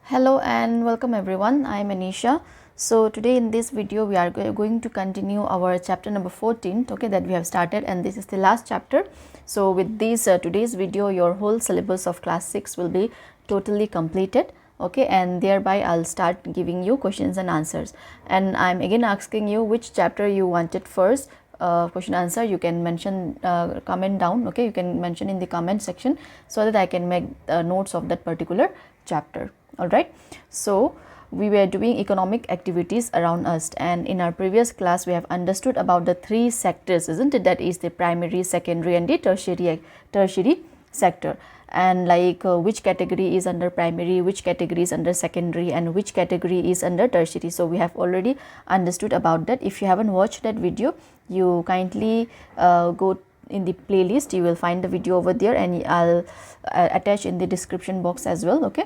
Hello and welcome everyone. I am Anisha. So today in this video we are going to continue our chapter number 14, okay, that we have started, and this is the last chapter. So with this today's video your whole syllabus of class 6 will be totally completed, okay, and thereby I'll start giving you questions and answers, and I'm again asking you which chapter you wanted first. Question answer you can mention, comment down, okay, you can mention in the comment section so that I can make notes of that particular chapter. All right, so we were doing economic activities around us, and in our previous class we have understood about the three sectors, isn't it? That is the primary, secondary and the tertiary sector, and like which category is under primary, which category is under secondary, and which category is under tertiary. So we have already understood about that. If you haven't watched that video, you kindly go in the playlist, you will find the video over there, and I'll attach in the description box as well, okay.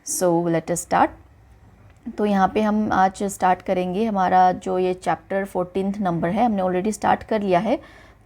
So let us start. तो यहाँ पे हम आज start करेंगे हमारा जो ये chapter 14 number है, हमने ऑलरेडी स्टार्ट कर लिया है.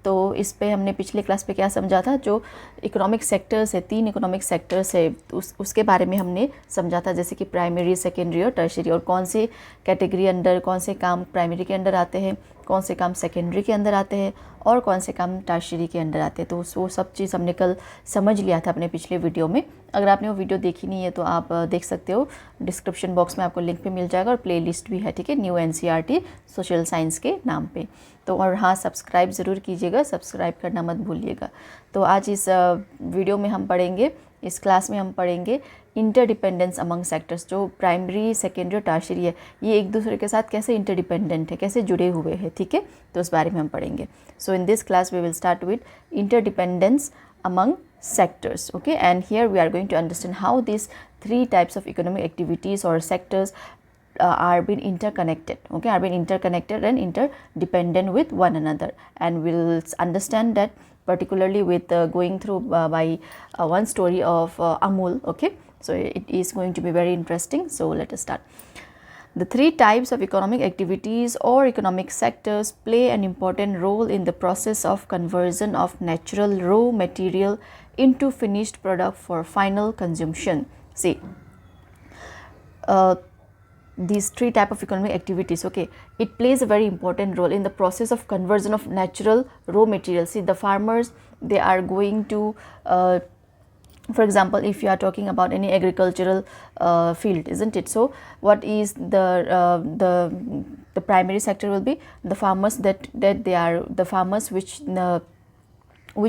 तो इस पे हमने पिछले क्लास पे क्या समझा था, जो इकोनॉमिक सेक्टर्स है, 3 इकोनॉमिक सेक्टर्स है, उसके बारे में हमने समझा था, जैसे कि प्राइमरी, सेकेंडरी और टर्शियरी, और कौन से कैटेगरी अंडर कौन से काम प्राइमरी के अंदर आते हैं, कौन से काम सेकेंडरी के अंदर आते हैं और कौन से काम टर्शियरी के अंदर आते हैं. तो वो सब चीज़ हमने कल समझ लिया था अपने पिछले वीडियो में. अगर आपने वो वीडियो देखी नहीं है तो आप देख सकते हो, डिस्क्रिप्शन बॉक्स में आपको लिंक पे मिल जाएगा, और प्लेलिस्ट भी है, ठीक है, न्यू एनसीईआरटी सोशल साइंस के नाम पे. तो और हाँ, सब्सक्राइब ज़रूर कीजिएगा, सब्सक्राइब करना मत भूलिएगा. तो आज इस वीडियो में हम पढ़ेंगे, इस क्लास में हम पढ़ेंगे इंटरडिपेंडेंस अमंग सेक्टर्स. जो प्राइमरी, सेकेंडरी और टर्शियरी है, ये एक दूसरे के साथ कैसे इंटरडिपेंडेंट है, कैसे जुड़े हुए हैं, ठीक है, तो उस बारे में हम पढ़ेंगे. So in this class we will start with interdependence among sectors, okay, and here we are going to understand how these 3 types of economic activities or sectors are being interconnected, okay, are being interconnected and interdependent with one another, and we'll understand that particularly with going through by one story of Amul, okay. So it is going to be very interesting. So let us start. The 3 types of economic activities or economic sectors play an important role in the process of conversion of natural raw material into finished product for final consumption. See, these 3 type of economic activities, okay, it plays a very important role in the process of conversion of natural raw materials. See, the farmers, they are going to for example, if you are talking about any agricultural field, isn't it? So what is the primary sector will be the farmers, that they are the farmers which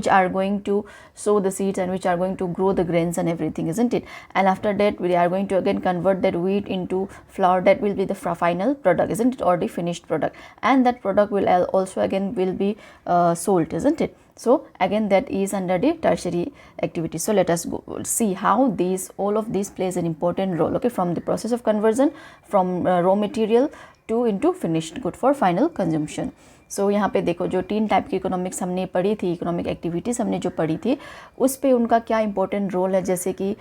are going to sow the seeds and which are going to grow the grains and everything, isn't it? And after that we are going to again convert that wheat into flour, that will be the final product, isn't it, or the finished product, and that product will also again will be sold, isn't it? So again that is under the tertiary activity. So let us go see how all of these plays an important role, okay, from the process of conversion from raw material to into finished good for final consumption. सो यहाँ पे देखो, जो 3 type की economics हमने पढ़ी थी, economic activities हमने जो पढ़ी थी, उस पे उनका क्या इंपॉर्टेंट रोल है, जैसे कि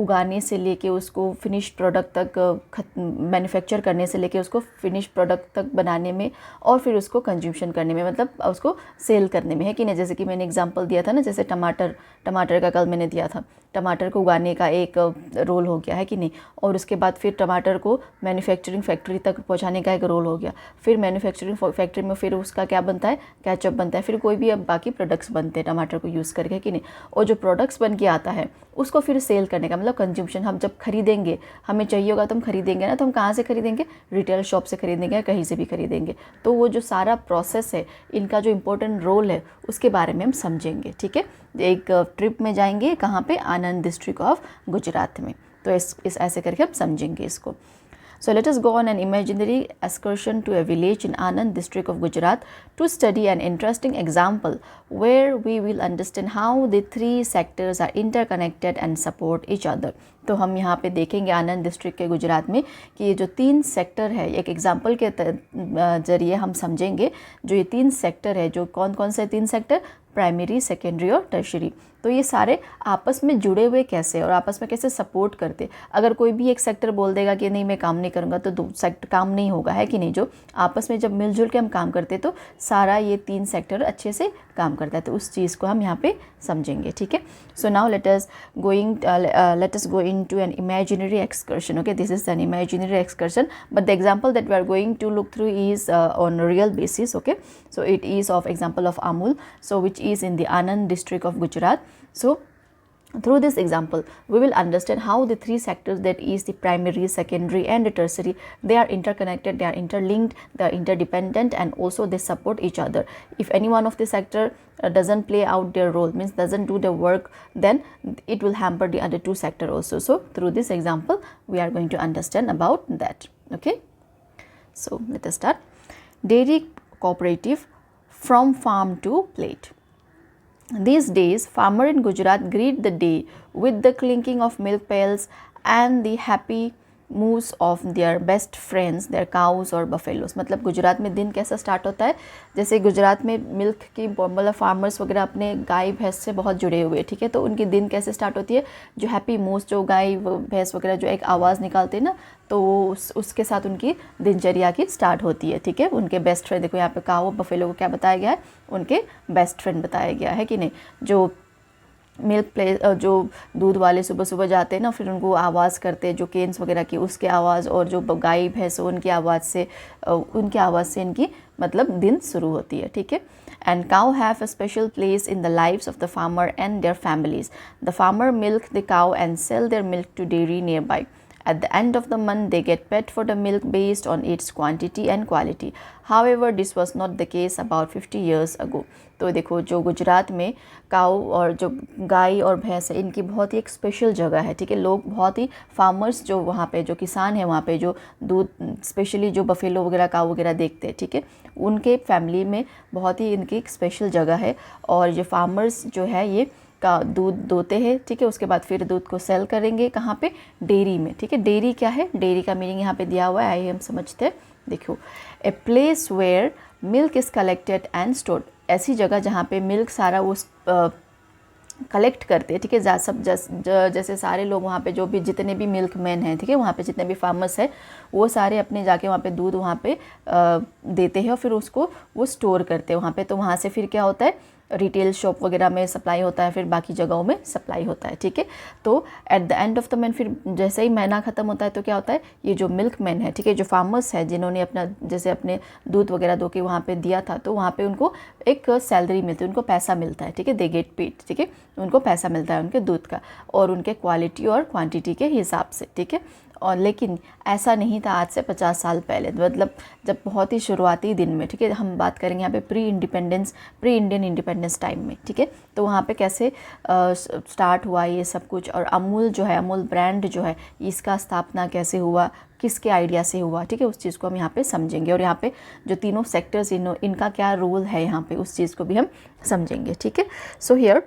उगाने से लेके उसको फिनिश्ड प्रोडक्ट तक, मैन्युफैक्चर करने से लेके उसको फिनिश्ड प्रोडक्ट तक बनाने में, और फिर उसको कंज्यूमशन करने में, मतलब उसको सेल करने में, है कि नहीं. जैसे कि मैंने एग्जांपल दिया था ना, जैसे टमाटर का कल मैंने दिया था, टमाटर को उगाने का एक रोल हो गया, है कि नहीं, और उसके बाद फिर टमाटर को मैन्युफैक्चरिंग फैक्ट्री तक पहुँचाने का एक रोल हो गया, फिर मैन्युफैक्चरिंग फैक्ट्री में फिर उसका क्या बनता है, केचप बनता है, फिर कोई भी अब बाकी प्रोडक्ट्स बनते हैं टमाटर को यूज़ करके, कि नहीं, और जो प्रोडक्ट्स बन के आता है उसको फिर सेल करने का, मतलब कंज्यूमशन. हम जब खरीदेंगे, हमें चाहिए होगा तो हम खरीदेंगे ना, तो हम कहाँ से खरीदेंगे, रिटेल शॉप से खरीदेंगे, कहीं से भी खरीदेंगे. तो वो जो सारा प्रोसेस है, इनका जो इम्पोर्टेंट रोल है, उसके बारे में हम समझेंगे, ठीक है. एक ट्रिप में जाएंगे, कहाँ पे, आनंद डिस्ट्रिक्ट ऑफ गुजरात में. तो इस ऐसे करके हम समझेंगे इसको. So let us go on an imaginary excursion to a village in Anand district of Gujarat to study an interesting example where we will understand how the 3 sectors are interconnected and support each other. तो हम यहाँ पे देखेंगे आनंद district के गुजरात में कि ये जो 3 सेक्टर है, एक एग्जाम्पल के ज़रिए हम समझेंगे जो ये 3 सेक्टर है, जो कौन कौन से 3 सेक्टर, प्राइमरी, सेकेंडरी और टर्शियरी. तो ये सारे आपस में जुड़े हुए कैसे और आपस में कैसे सपोर्ट करते। अगर कोई भी एक सेक्टर बोल देगा कि नहीं मैं काम नहीं करूँगा तो दो सेक्टर काम नहीं होगा, है कि नहीं। जो आपस में जब मिलजुल के हम काम करते तो सारा ये 3 सेक्टर अच्छे से काम करता है। तो उस चीज़ को हम यहाँ पे समझेंगे, ठीक है। So now let us go into an imaginary excursion. Okay, this is an imaginary excursion, but the example that we are going to look through is on a real basis. Okay, so it is of example of Amul, so which is in the Anand district of Gujarat. So through this example, we will understand how the 3 sectors, that is the primary, secondary and the tertiary, they are interconnected, they are interlinked, they are interdependent, and also they support each other. If any one of the sector doesn't play out their role, means doesn't do the work, then it will hamper the other 2 sector also. So through this example, we are going to understand about that. Okay, so let us start. Dairy cooperative, from farm to plate. These days, farmer in Gujarat greet the day with the clinking of milk pails and the happy moves of their best friends, their cows or buffaloes. मतलब गुजरात में दिन कैसा start होता है, जैसे गुजरात में milk की मतलब फार्मर्स वगैरह अपने गाय भैंस से बहुत जुड़े हुए, ठीक है। तो उनकी दिन कैसे स्टार्ट होती है, जो हैप्पी मूव्स, जो गाय भैंस वगैरह जो एक आवाज़ निकालते हैं ना, तो उसके साथ उनकी दिनचर्या की स्टार्ट होती है, ठीक है। उनके बेस्ट फ्रेंड, देखो यहाँ पे काऊ बफेलो को क्या बताया गया है, उनके बेस्ट फ्रेंड बताया गया है कि नहीं। जो मिल्क प्ले जो दूध वाले सुबह सुबह जाते हैं ना, फिर उनको आवाज़ करते हैं, जो केन्स वगैरह की उसके आवाज़, और जो गाय भैंस उनकी आवाज़ से इनकी मतलब दिन शुरू होती है, ठीक है। And cow have a special place in the lives of the farmer and their families. The farmer milk the cow and sell their milk to dairy nearby. At the end of the month, they get paid for the milk based on its quantity and quality. However, this was not the case about 50 years ago. तो देखो, जो गुजरात में काऊ और जो गाय और भैंस है, इनकी बहुत ही एक स्पेशल जगह है, ठीक है। लोग बहुत ही फार्मर्स जो वहाँ पे जो किसान है वहाँ पे जो दूध स्पेशली जो बफेलो वगैरह काऊ वगैरह देखते हैं, ठीक है, उनके फैमिली में बहुत ही इनकी एक स्पेशल जगह है। और ये फार्मर्स जो है ये का दूध दोते हैं, ठीक है। उसके बाद फिर दूध को सेल करेंगे कहाँ पे, डेयरी में, ठीक है। डेयरी क्या है, डेयरी का मीनिंग यहाँ पे दिया हुआ है, आइए हम समझते हैं। देखो, a place where milk is collected and stored, ऐसी जगह जहाँ पे मिल्क सारा वो कलेक्ट करते हैं, ठीक है। सब जैसे सारे लोग वहाँ पे जो भी जितने भी मिल्क मैन हैं, ठीक है, वहाँ पे जितने भी फार्मर्स हैं, वो सारे अपने जाके वहाँ पे दूध वहाँ पे देते हैं और फिर उसको वो स्टोर करते हैं वहाँ पे। तो वहाँ से फिर क्या होता है, रिटेल शॉप वगैरह में सप्लाई होता है, फिर बाकी जगहों में सप्लाई होता है, ठीक है। तो at the end of the month, फिर जैसे ही महीना ख़त्म होता है तो क्या होता है, ये जो मिल्क मैन है, ठीक है, जो फार्मर्स है जिन्होंने अपना जैसे अपने दूध वगैरह दो के वहाँ पे दिया था, तो वहाँ पे उनको एक सैलरी मिलती है, उनको पैसा मिलता है, ठीक है। दे गेट पेड, ठीक है, उनको पैसा मिलता है उनके दूध का और उनके क्वालिटी और क्वांटिटी के हिसाब से, ठीक है। और लेकिन ऐसा नहीं था आज से 50 साल पहले, मतलब जब बहुत ही शुरुआती दिन में, ठीक है, हम बात करेंगे यहाँ पे प्री इंडियन इंडिपेंडेंस टाइम में, ठीक है। तो वहाँ पे कैसे स्टार्ट हुआ ये सब कुछ, और अमूल जो है, अमूल ब्रांड जो है, इसका स्थापना कैसे हुआ, किसके आइडिया से हुआ, ठीक है, उस चीज़ को हम यहाँ पे समझेंगे। और यहाँ पे जो तीनों सेक्टर्स इनका क्या रोल है यहाँ पे, उस चीज़ को भी हम समझेंगे, ठीक है। So here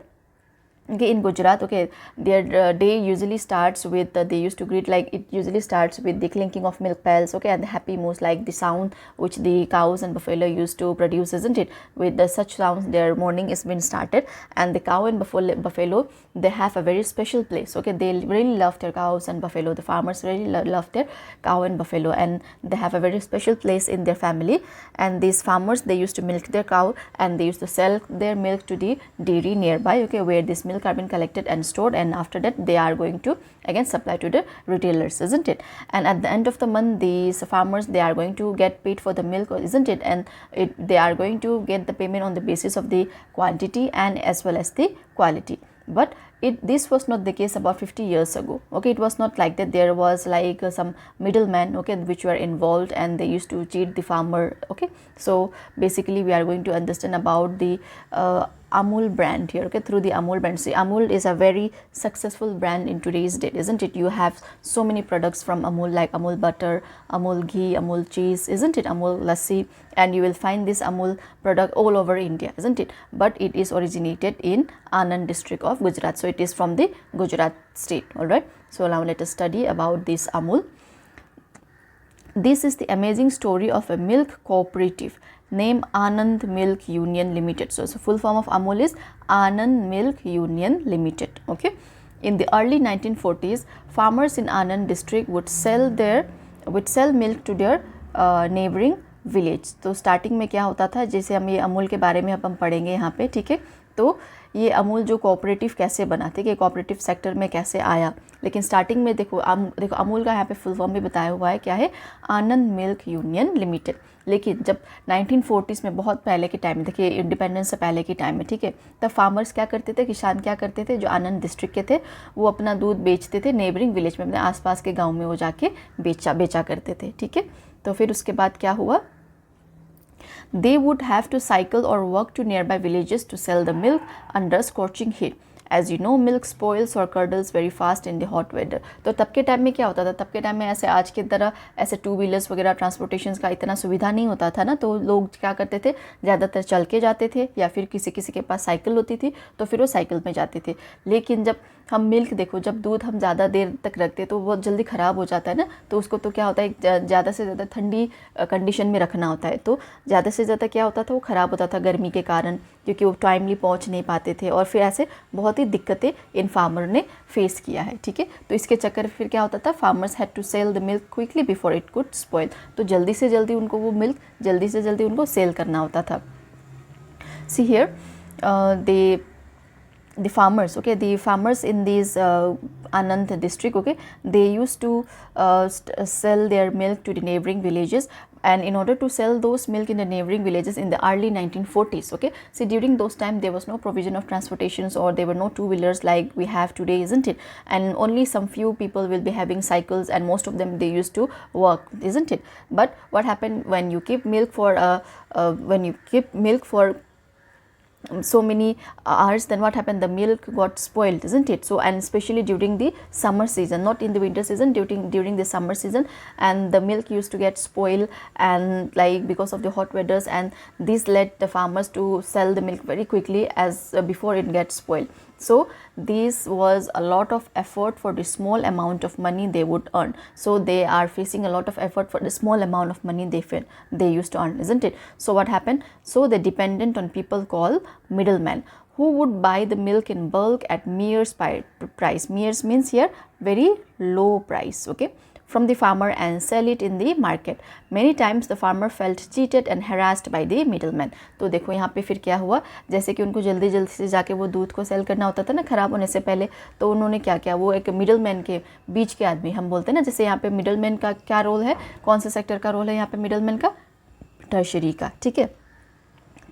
okay, in Gujarat, okay, their day usually starts with they used to greet, like it usually starts with the clinking of milk pails, okay, and the happy moves, like the sound which the cows and buffalo used to produce, isn't it? With such sounds their morning is been started. And the cow and buffalo, they have a very special place, okay, they really love their cows and buffalo, the farmers really love their cow and buffalo, and they have a very special place in their family. And these farmers, they used to milk their cow and they used to sell their milk to the dairy nearby, okay, where this milk are been collected and stored, and after that they are going to again supply to the retailers, isn't it? And at the end of the month, these farmers, they are going to get paid for the milk, isn't it? And they are going to get the payment on the basis of the quantity and as well as the quality. But this was not the case about 50 years ago, okay. It was not like that. There was like some middlemen, okay, which were involved and they used to cheat the farmer, okay. So basically we are going to understand about the Amul brand here, okay, through the Amul brand. See, Amul is a very successful brand in today's date, isn't it? You have so many products from Amul, like Amul butter, Amul ghee, Amul cheese, isn't it? Amul lassi, and you will find this Amul product all over India, isn't it? But it is originated in Anand district of Gujarat, so it is from the Gujarat state, all right. So now let us study about this Amul. This is the amazing story of a milk cooperative name Anand Milk Union Limited. So full form of Amul is Anand Milk Union Limited. Okay. In the early 1940s, farmers in Anand district would sell milk to their neighboring village. तो starting में क्या होता था, जैसे हम ये अमूल के बारे में हम पढ़ेंगे यहाँ पे, ठीक है। तो ये अमूल जो कोऑपरेटिव कैसे बना, ठीक है, कोऑपरेटिव सेक्टर में कैसे आया, लेकिन स्टार्टिंग में देखो अमूल का यहाँ पे फुल फॉर्म भी बताया हुआ है, क्या है, आनंद मिल्क यूनियन लिमिटेड। लेकिन जब 1940s में, बहुत पहले के टाइम में, देखिए इंडिपेंडेंस से पहले के टाइम में, ठीक है, तब फार्मर्स क्या करते थे, किसान क्या करते थे, जो आनंद डिस्ट्रिक्ट के थे वो अपना दूध बेचते थे नेबरिंग विलेज में, अपने आसपास के गाँव में वो जाके बेचा करते थे, ठीक है। तो फिर उसके बाद क्या हुआ, they would have to cycle or walk to nearby villages to sell the milk under scorching heat. As you know, milk spoils or curdles very fast in the hot weather. तो तब के टाइम में क्या होता था, तब के time में ऐसे आज की तरह ऐसे टू व्हीलर्स वगैरह ट्रांसपोर्टेशन का इतना सुविधा नहीं होता था ना, तो लोग क्या करते थे, ज़्यादातर चल के जाते थे या फिर किसी किसी के पास साइकिल होती थी तो फिर वो साइकिल में जाते थे। लेकिन जब हम मिल्क, देखो जब दूध हम ज़्यादा देर तक रखते तो वो जल्दी ख़राब हो जाता है ना, तो उसको तो क्या होता है, ज़्यादा से ज़्यादा ठंडी कंडीशन में रखना होता है, तो ज़्यादा से ज़्यादा क्या होता था, वो ख़राब होता था गर्मी के कारण, क्योंकि वो टाइमली पहुंच नहीं पाते थे, और फिर ऐसे बहुत ही दिक्कतें इन फार्मर ने फेस किया है, ठीक है। तो इसके चक्कर फिर क्या होता था, farmers had to sell the milk quickly before it could spoil. तो जल्दी से जल्दी उनको वो मिल्क जल्दी से जल्दी उनको सेल करना होता था। See here the farmers, okay, the farmers in these Anand district, okay, they used to sell their milk to the neighboring villages, and in order to sell those milk in the neighboring villages in the early 1940s, okay, see during those time there was no provision of transportations, or there were no two wheelers like we have today, isn't it, and only some few people will be having cycles, and most of them they used to walk, isn't it. But what happened, when you keep milk for so many hours, then what happened, the milk got spoiled, isn't it. So, and especially during the summer season, not in the winter season, during the summer season, and the milk used to get spoiled, and like because of the hot weathers, and this led the farmers to sell the milk very quickly as before it gets spoiled. So this was a lot of effort for the small amount of money they would earn. So they are facing a lot of effort for the small amount of money they used to earn, isn't it. So what happened, so they dependent on people called middlemen, who would buy the milk in bulk at Mears price. Mears means here very low price, okay, from the farmer and sell it in the market. Many times the farmer felt cheated and harassed by the middleman. तो देखो यहाँ पे फिर क्या हुआ, जैसे कि उनको जल्दी जल्दी से जाके वो दूध को सेल करना होता था ना ख़राब होने से पहले, तो उन्होंने क्या किया, वो एक मिडलमैन के बीच के आदमी, हम बोलते हैं ना, जैसे यहाँ पे मिडलमैन का क्या रोल है, कौन से सेक्टर का रोल है यहाँ पे मिडलमैन का, टर्शरी का, ठीक है।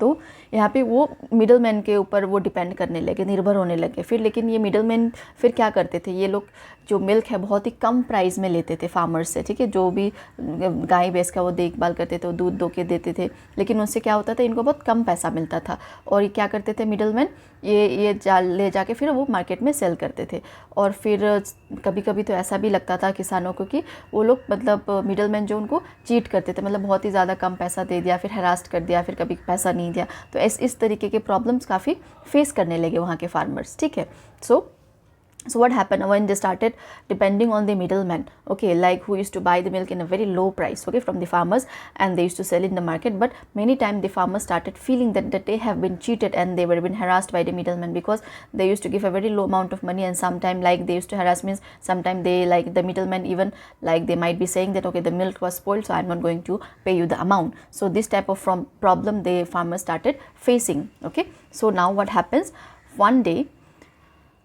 तो यहाँ पे वो मिडलमैन के ऊपर वो डिपेंड करने लगे, निर्भर होने लगे फिर। लेकिन ये मिडलमैन फिर क्या करते थे, ये लोग जो मिल्क है बहुत ही कम प्राइस में लेते थे फार्मर्स से, ठीक है, जो भी गाय भैंस का वो देखभाल करते थे, वो दूध दो के देते थे, लेकिन उससे क्या होता था, इनको बहुत कम पैसा मिलता था। और ये क्या करते थे मिडलमैन, ये ले जाके फिर वो मार्केट में सेल करते थे। और फिर कभी कभी तो ऐसा भी लगता था किसानों को कि वो लोग मतलब मिडलमैन जो उनको चीट करते थे, मतलब बहुत ही ज़्यादा कम पैसा दे दिया, फिर हरास्ट कर दिया, फिर कभी पैसा नहीं दिया, तो इस तरीके के प्रॉब्लम्स काफ़ी फेस करने लगे वहाँ के फार्मर्स, ठीक है। So what happened when they started depending on the middleman, okay, like who used to buy the milk in a very low price, okay, from the farmers, and they used to sell in the market. But many times the farmers started feeling that they have been cheated and they were been harassed by the middleman, because they used to give a very low amount of money, and sometimes like they used to harass means sometimes they, like the middleman, even like they might be saying that okay, the milk was spoiled, so I'm not going to pay you the amount. So this type of problem the farmers started facing, okay. So now what happens, one day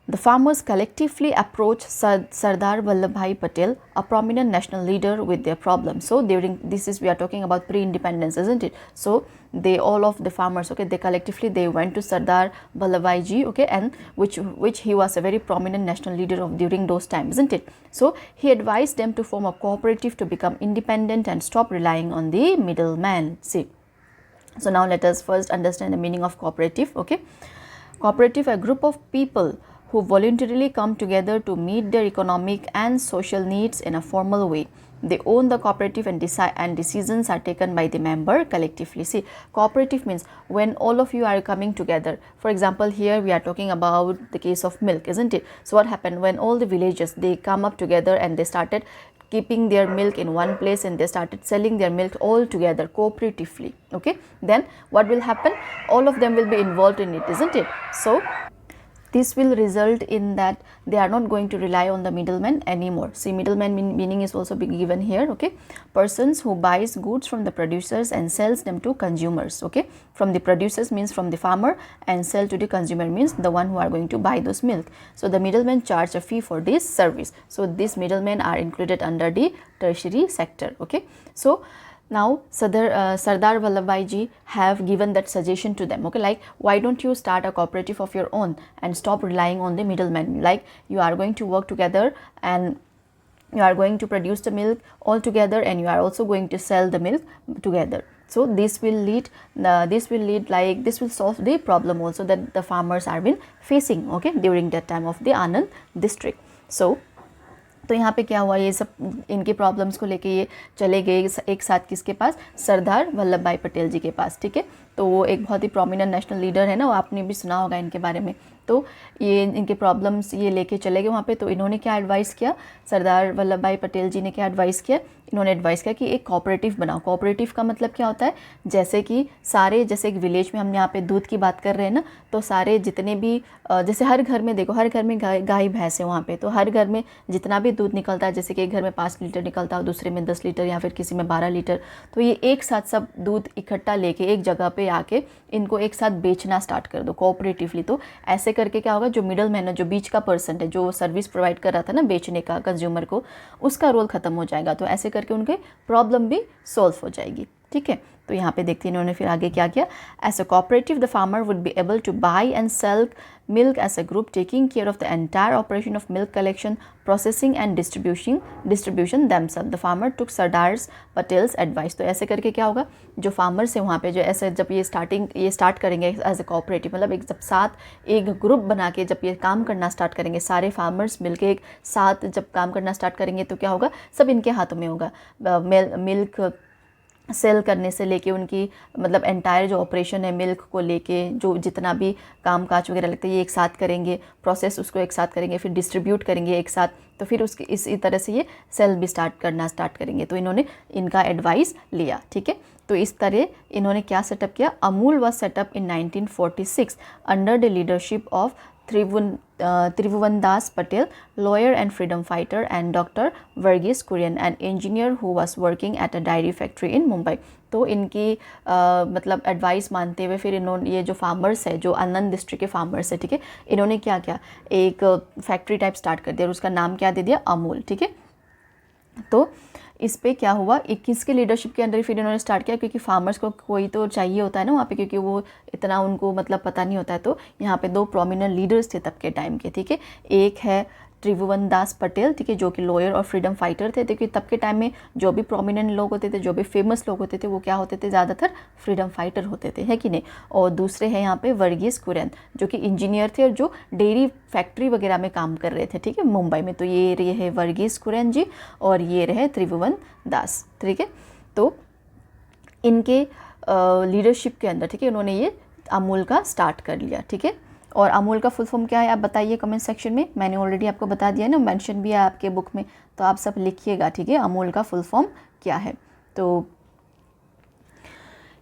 the farmers collectively approached Sardar Vallabhbhai Patel, a prominent national leader, with their problem. So during we are talking about pre-independence, isn't it? So all of the farmers, okay, they collectively went to Sardar Vallabhbhai ji, okay, and which he was a very prominent national leader of during those times, isn't it? So he advised them to form a cooperative to become independent and stop relying on the middleman. See, so now let us first understand the meaning of cooperative, okay. Cooperative, a group of people who voluntarily come together to meet their economic and social needs in a formal way. They own the cooperative and decisions are taken by the member collectively. See, cooperative means when all of you are coming together. For example, here we are talking about the case of milk, isn't it? So what happened when all the villagers, they come up together and they started keeping their milk in one place and they started selling their milk all together cooperatively. Okay, then what will happen? All of them will be involved in it, isn't it? So this will result in that they are not going to rely on the middleman anymore. See, middleman meaning is also being given here. Okay, persons who buys goods from the producers and sells them to consumers. Okay, from the producers means from the farmer, and sell to the consumer means the one who are going to buy those milk. So the middlemen charge a fee for this service. So these middlemen are included under the tertiary sector. Okay, so now Sardar Vallabhbhai ji have given that suggestion to them. Okay, like why don't you start a cooperative of your own and stop relying on the middleman? Like you are going to work together and you are going to produce the milk all together and you are also going to sell the milk together. So this will lead this will solve the problem also that the farmers are been facing, okay, during that time of the Anand district. So तो यहाँ पे क्या हुआ, ये सब इनके problems को लेके ये चले गए एक साथ किसके पास? सरदार वल्लभ भाई पटेल जी के पास. ठीक है, तो वो एक बहुत ही प्रोमिनेंट नेशनल लीडर है ना, वो आपने भी सुना होगा इनके बारे में. तो ये इनके प्रॉब्लम्स ये लेके चले गए वहाँ पे. तो इन्होंने क्या एडवाइस किया? सरदार वल्लभ भाई पटेल जी ने क्या एडवाइस किया? इन्होंने एडवाइस किया कि एक कोऑपरेटिव बनाओ. कोऑपरेटिव का मतलब क्या होता है? जैसे कि सारे, जैसे एक विलेज में हम यहाँ पे दूध की बात कर रहे हैं ना, तो सारे जितने भी जैसे हर घर में देखो, हर घर में गाय भैंस है वहाँ पे, तो हर घर में जितना भी दूध निकलता है, जैसे कि एक घर में 5 लीटर निकलता है, दूसरे में 10 लीटर या फिर किसी में 12 लीटर, तो ये एक साथ सब दूध इकट्ठा लेके एक जगह पे आके इनको एक साथ बेचना स्टार्ट कर दो कोऑपरेटिवली. तो ऐसे करके क्या होगा, जो मिडल मैन है, जो बीच का पर्सन है, जो सर्विस प्रोवाइड कर रहा था ना बेचने का कंज्यूमर को, उसका रोल ख़त्म हो जाएगा. तो ऐसे करके उनके प्रॉब्लम भी सॉल्व हो जाएगी. ठीक है, तो यहाँ पे देखते हैं इन्होंने फिर आगे क्या किया. As a cooperative the farmer would be able to buy and sell milk as a group, taking care of the entire operation of milk collection, processing and distribution themselves. The farmer took Sardar Patel's advice. तो ऐसे करके क्या होगा, जो farmers है वहाँ पे, जो ऐसे जब ये स्टार्ट करेंगे एज ए कोऑपरेटिव, मतलब एक जब साथ एक ग्रुप बना के जब ये काम करना स्टार्ट करेंगे, सारे फार्मर्स मिलके एक साथ जब काम करना स्टार्ट करेंगे, तो क्या होगा, सब इनके हाथों में होगा. मिल्क सेल करने से लेके उनकी मतलब एंटायर जो ऑपरेशन है मिल्क को लेके, जो जितना भी काम काज वगैरह लगता है, ये एक साथ करेंगे, प्रोसेस उसको एक साथ करेंगे, फिर डिस्ट्रीब्यूट करेंगे एक साथ, तो फिर उसके इसी तरह से ये सेल भी स्टार्ट करेंगे. तो इन्होंने इनका एडवाइस लिया. ठीक है, तो इस तरह इन्होंने क्या सेटअप किया. Amul was setup in 1946 under the leadership of Tribhuvan Das Patel, lawyer and freedom fighter, and Dr. Verghese Kurian, an engineer who was working at a dairy factory in Mumbai. तो इनकी मतलब एडवाइस मानते हुए फिर इन्होंने ये जो फार्मर्स है, जो आनंद डिस्ट्रिक्ट के फार्मर्स है, ठीक है, इन्होंने क्या किया, एक फैक्ट्री टाइप स्टार्ट कर दिया और उसका नाम क्या दे दिया, अमूल. ठीक है, तो इस पे क्या हुआ, 21 के लीडरशिप के अंदर फिर इन्होंने स्टार्ट किया, क्योंकि फार्मर्स को कोई तो चाहिए होता है ना वहाँ पे, क्योंकि वो इतना उनको मतलब पता नहीं होता है. तो यहाँ पे 2 प्रोमिनेंट लीडर्स थे तब के टाइम के. ठीक है, एक है त्रिभुवन दास पटेल, ठीक है, जो कि लॉयर और फ्रीडम फाइटर थे. क्योंकि तब के टाइम में जो भी प्रोमिनेंट लोग होते थे, जो भी फेमस लोग होते थे, वो क्या होते थे, ज़्यादातर फ्रीडम फाइटर होते थे, है कि नहीं. और दूसरे हैं यहाँ पे वर्गीस कुरियन, जो कि इंजीनियर थे और जो डेयरी फैक्ट्री वगैरह में काम कर रहे थे. ठीक है, मुंबई में. तो ये रहे है वर्गीस कुरियन जी और ये रहे त्रिभुवन दास. ठीक है, तो इनके लीडरशिप के अंदर, ठीक है, उन्होंने ये अमूल का स्टार्ट कर लिया. ठीक है, और अमूल का फुल फॉर्म क्या है आप बताइए कमेंट सेक्शन में. मैंने ऑलरेडी आपको बता दिया है ना, मेंशन भी है आपके बुक में, तो आप सब लिखिएगा. ठीक है, अमूल का फुल फॉर्म क्या है. तो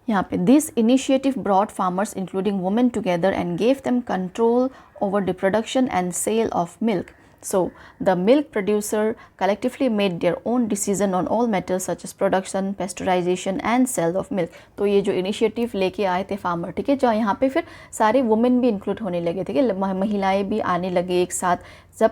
यहाँ पे this initiative brought farmers including women together and gave them control over the production and sale of milk. So, the milk producer collectively made their own decision on all matters such as production, pasteurization and sale of milk. तो ये जो initiative लेके आए थे farmer, ठीक है, जो यहाँ पे फिर सारे वुमेन भी इंक्लूड होने लगे, ठीक है, महिलाएं भी आने लगे एक साथ. जब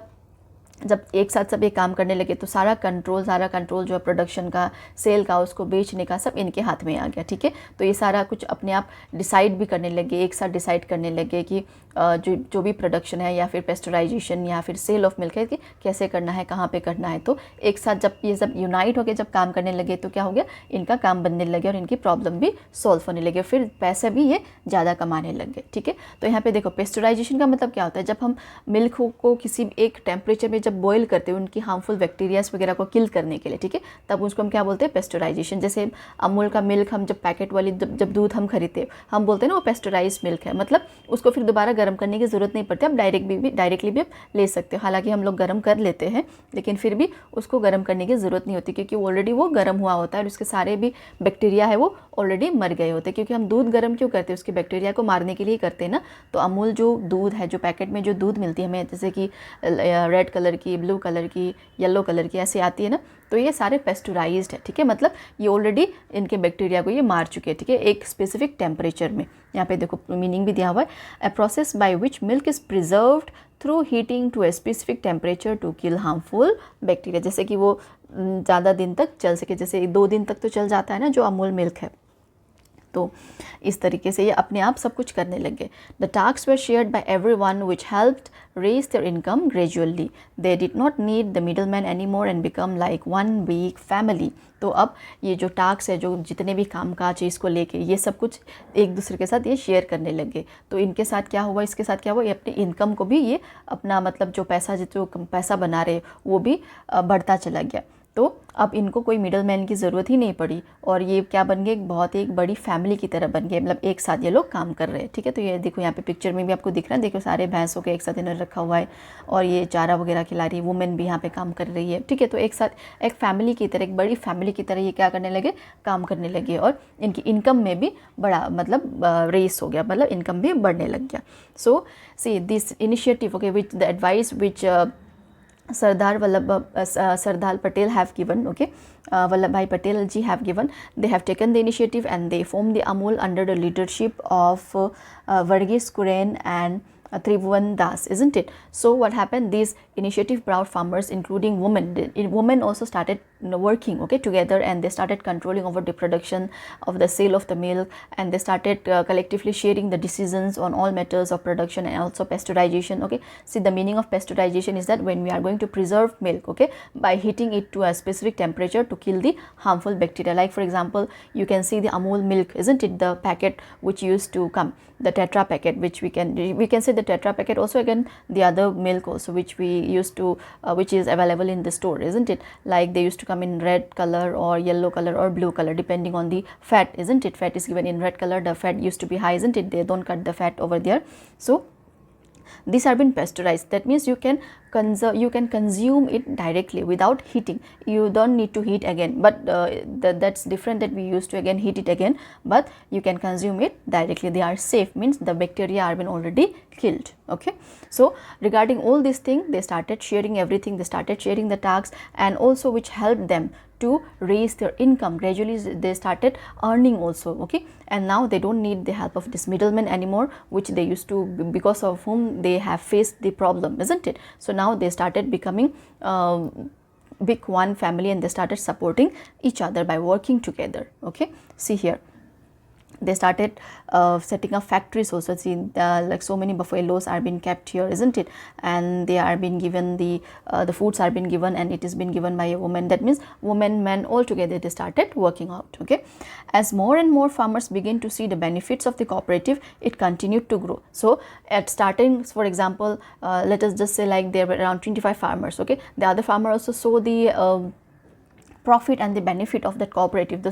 जब एक साथ सब ये काम करने लगे तो सारा कंट्रोल जो है प्रोडक्शन का, सेल का, उसको बेचने का, सब इनके हाथ में आ गया, ठीक है। तो ये सारा कुछ अपने आप डिसाइड भी करने लगे, एक साथ डिसाइड करने लगे कि जो भी प्रोडक्शन है या फिर पेस्चराइजेशन या फिर सेल ऑफ मिल्क है कि कैसे करना है, कहाँ पे करना है। तो एक साथ जब ये सब यूनाइट होकर जब काम करने लगे तो क्या हो गया, इनका काम बनने लगे और इनकी प्रॉब्लम भी सॉल्व होने लगे, फिर पैसे भी ये ज़्यादा कमाने लग गए, ठीक है। तो यहाँ पे देखो पेस्चराइजेशन का मतलब क्या होता है, जब हम मिल्क को किसी एक टेम्परेचर में जब बॉईल करते हैं उनकी हार्मफुल बैक्टीरियाज वगैरह को किल करने के लिए, ठीक है, तब उसको हम क्या बोलते हैं, पेस्चराइजेशन। जैसे अमूल का मिल्क हम जब पैकेट वाली जब दूध हम खरीदते हैं, हम बोलते हैं ना वो पेस्चराइज मिल्क है, मतलब उसको फिर दोबारा गर्म करने की ज़रूरत नहीं पड़ती, आप डायरेक्टली भी आप ले सकते हो। हालांकि हम लोग गर्म कर लेते हैं लेकिन फिर भी उसको गर्म करने की ज़रूरत नहीं होती, क्योंकि ऑलरेडी वो गर्म हुआ होता है और उसके सारे भी बैक्टीरिया है वो ऑलरेडी मर गए होते हैं। क्योंकि हम दूध गर्म क्यों करते हैं, उसके बैक्टीरिया को मारने के लिए करते हैं ना। तो अमूल जो दूध है, जो पैकेट में जो दूध मिलती है हमें, जैसे कि रेड कलर की, ब्लू कलर की, येलो कलर की ऐसे आती है ना, तो ये सारे पेस्चराइज्ड है, ठीक है। मतलब ये ऑलरेडी इनके बैक्टीरिया को ये मार चुके हैं, ठीक है, एक स्पेसिफिक टेम्परेचर में। यहाँ पे देखो मीनिंग भी दिया हुआ है, a process by which milk is preserved through heating to a specific temperature to kill harmful bacteria. जैसे कि वो ज़्यादा दिन तक चल सके, जैसे 2 दिन तक तो चल जाता है ना जो अमूल मिल्क है। तो इस तरीके से ये अपने आप सब कुछ करने लगे। The tasks were shared by everyone which helped raise their income gradually. They did not need the middleman any more and become like one big family. तो अब ये जो टास्क है, जो जितने भी काम काज है इसको लेके, ये सब कुछ एक दूसरे के साथ ये शेयर करने लगे। तो इनके साथ क्या हुआ, इसके साथ क्या हुआ, ये अपनी इनकम को भी ये अपना मतलब जो पैसा बना रहे वो भी बढ़ता चला गया। तो अब इनको कोई मिडल मैन की ज़रूरत ही नहीं पड़ी और ये क्या बन गए, बहुत एक बड़ी फैमिली की तरह बन गए। मतलब एक साथ ये लोग काम कर रहे हैं, ठीक है। तो ये देखो यहाँ पे पिक्चर में भी आपको दिख रहा है, देखो सारे भैंसों के एक साथ इन्होंने रखा हुआ है और ये चारा वगैरह खिला रही है, वुमेन भी यहाँ पे काम कर रही है, ठीक है। तो एक साथ एक फैमिली की तरह, एक बड़ी फैमिली की तरह ये क्या करने लगे, काम करने लगे और इनकी इनकम में भी बड़ा मतलब रेस हो गया, मतलब इनकम भी बढ़ने लग गया। So see this initiative, okay, which the advice which Sardar Patel have given, okay, Vallabhbhai Patel ji have given, they have taken the initiative and they formed the Amul under the leadership of Varghese Kuren and Tribhuvan Das, isn't it? So what happened, these initiative brought farmers including women. Women also started working, okay, together, and they started controlling over the production of the sale of the milk, and they started collectively sharing the decisions on all matters of production and also pasteurization, okay. See, the meaning of pasteurization is that when we are going to preserve milk, okay, by heating it to a specific temperature to kill the harmful bacteria. Like for example, you can see the Amul milk, isn't it, the packet which used to come, the tetra packet, which we can say the tetra packet, also again the other milk also which we used to which is available in the store, isn't it, like they used to come in red color or yellow color or blue color depending on the fat, isn't it. Fat is given in red color, the fat used to be high, isn't it, they don't cut the fat over there. So these are been pasteurized, that means you can consume it directly without heating, you don't need to heat again, but that's different, that we used to again heat it again, but you can consume it directly. They are safe, means the bacteria are been already killed, okay. So regarding all these things, they started sharing everything, they started sharing the tasks, and also which helped them to raise their income. Gradually they started earning also, okay, and now they don't need the help of this middleman anymore, which they used to, because of whom they have faced the problem, isn't it. So now they started becoming big one family, and they started supporting each other by working together, okay. See here, they started setting up factories also. See, like so many buffaloes are being kept here, isn't it, and they are being given the foods are being given, and it is been given by a woman. That means women, men, all together they started working out, okay. As more and more farmers begin to see the benefits of the cooperative, it continued to grow. So at starting, for example, let us just say like there were around 25 farmers, okay, the other farmer also saw the profit and the benefit of that cooperative,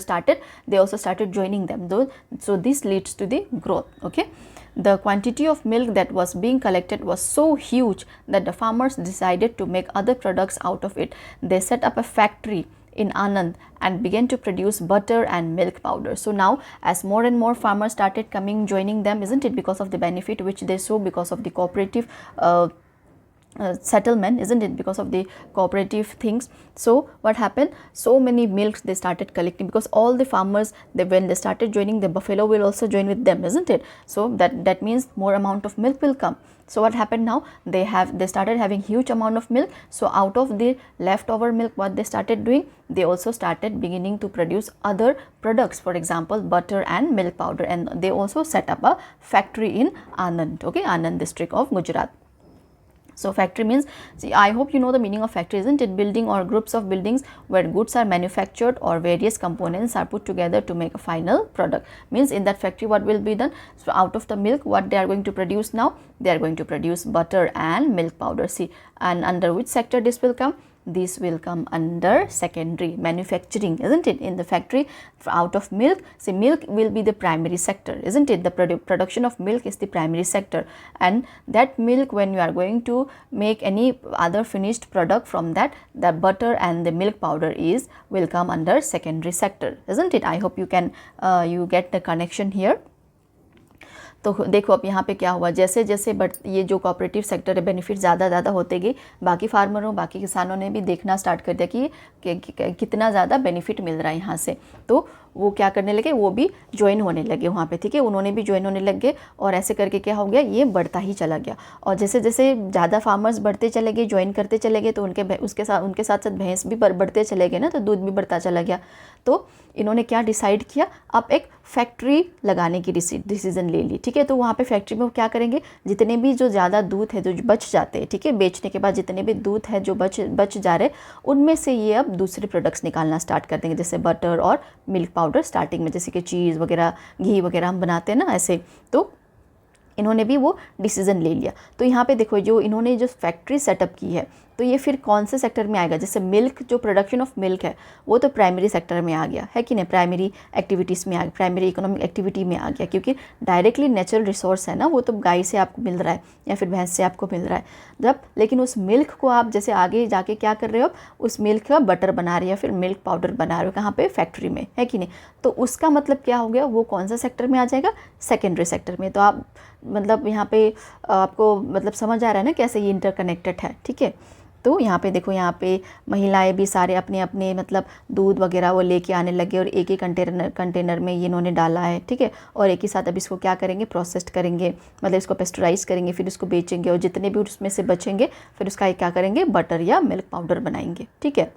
they also started joining them though. So this leads to the growth, okay. The quantity of milk that was being collected was so huge that the farmers decided to make other products out of it. They set up a factory in Anand and began to produce butter and milk powder. So now as more and more farmers started coming, joining them, isn't it, because of the benefit which they saw because of the cooperative settlement, isn't it, because of the cooperative things. So what happened, so many milks they started collecting, because all the farmers, when they started joining, the buffalo will also join with them, isn't it? So that means more amount of milk will come. So what happened now, they started having huge amount of milk. So out of the leftover milk, what they started doing, they also started beginning to produce other products, for example butter and milk powder, and they also set up a factory in Anand, okay, Anand district of Gujarat. So factory means, see, I hope you know the meaning of factory, isn't it? Building or groups of buildings where goods are manufactured or various components are put together to make a final product. Means in that factory what will be done? So out of the milk, what they are going to produce now? They are going to produce butter and milk powder. See, and under which sector this will come? This will come under secondary manufacturing, isn't it? In the factory, out of milk, say milk will be the primary sector, isn't it? The production of milk is the primary sector, and that milk, when you are going to make any other finished product from that, the butter and the milk powder will come under secondary sector, isn't it? I hope you can you get the connection here. तो देखो अब यहाँ पे क्या हुआ, जैसे जैसे ये जो कोऑपरेटिव सेक्टर है, बेनिफिट ज़्यादा होते गए, बाकी फार्मरों, बाकी किसानों ने भी देखना स्टार्ट कर दिया कि कितना ज़्यादा बेनिफिट मिल रहा है यहाँ से, तो वो क्या करने लगे, वो भी ज्वाइन होने लगे वहाँ पे, ठीक है, उन्होंने भी ज्वाइन होने लग गए, और ऐसे करके क्या हो गया, ये बढ़ता ही चला गया। और जैसे जैसे ज़्यादा फार्मर्स बढ़ते चले गए, ज्वाइन करते चले गए, तो उनके साथ साथ भैंस भी बढ़ते चले गए ना, तो दूध भी बढ़ता चला गया। तो इन्होंने क्या डिसाइड किया, अब एक फैक्ट्री लगाने की डिसीजन ले ली, ठीक है। तो वहाँ पे फैक्ट्री में वो क्या करेंगे, जितने भी जो ज़्यादा दूध है, जो बच जाते हैं, ठीक है, बेचने के बाद जितने भी दूध है जो बच जा रहे, उनमें से ये अब दूसरे प्रोडक्ट्स निकालना स्टार्ट कर देंगे, जैसे बटर और मिल्क पाउडर स्टार्टिंग में, जैसे कि चीज़ वगैरह, घी वगैरह हम बनाते हैं ना, ऐसे। तो इन्होंने भी वो डिसीज़न ले लिया। तो यहाँ पे देखो, जो इन्होंने जो फैक्ट्री सेटअप की है, तो ये फिर कौन से सेक्टर में आएगा, जैसे मिल्क, जो प्रोडक्शन ऑफ मिल्क है वो तो प्राइमरी सेक्टर में आ गया है कि नहीं, प्राइमरी एक्टिविटीज़ में आ गया, प्राइमरी इकोनॉमिक एक्टिविटी में आ गया, क्योंकि डायरेक्टली नेचुरल रिसोर्स है ना, वो तो गाय से आपको मिल रहा है या फिर भैंस से आपको मिल रहा है। जब लेकिन उस मिल्क को आप जैसे आगे जाके क्या कर रहे हो, उस मिल्क का बटर बना रहे हो या फिर मिल्क पाउडर बना रहे हो, कहाँ पे, फैक्ट्री में, है कि नहीं। तो उसका मतलब क्या हो गया, वो कौन सा सेक्टर में आ जाएगा, सेकेंडरी सेक्टर में। तो आप मतलब यहाँ पे आपको मतलब समझ आ रहा है ना कैसे ये इंटरकनेक्टेड है, ठीक है। तो यहाँ पे देखो, यहाँ पे महिलाएं भी सारे अपने अपने मतलब दूध वगैरह वो लेके आने लगे, और एक ही कंटेनर में ये इन्होंने डाला है, ठीक है। और एक ही साथ अब इसको क्या करेंगे, प्रोसेस्ड करेंगे, मतलब इसको पेस्चराइज करेंगे, फिर इसको बेचेंगे, और जितने भी उसमें से बचेंगे फिर उसका क्या करेंगे, बटर या मिल्क पाउडर बनाएंगे, ठीक है।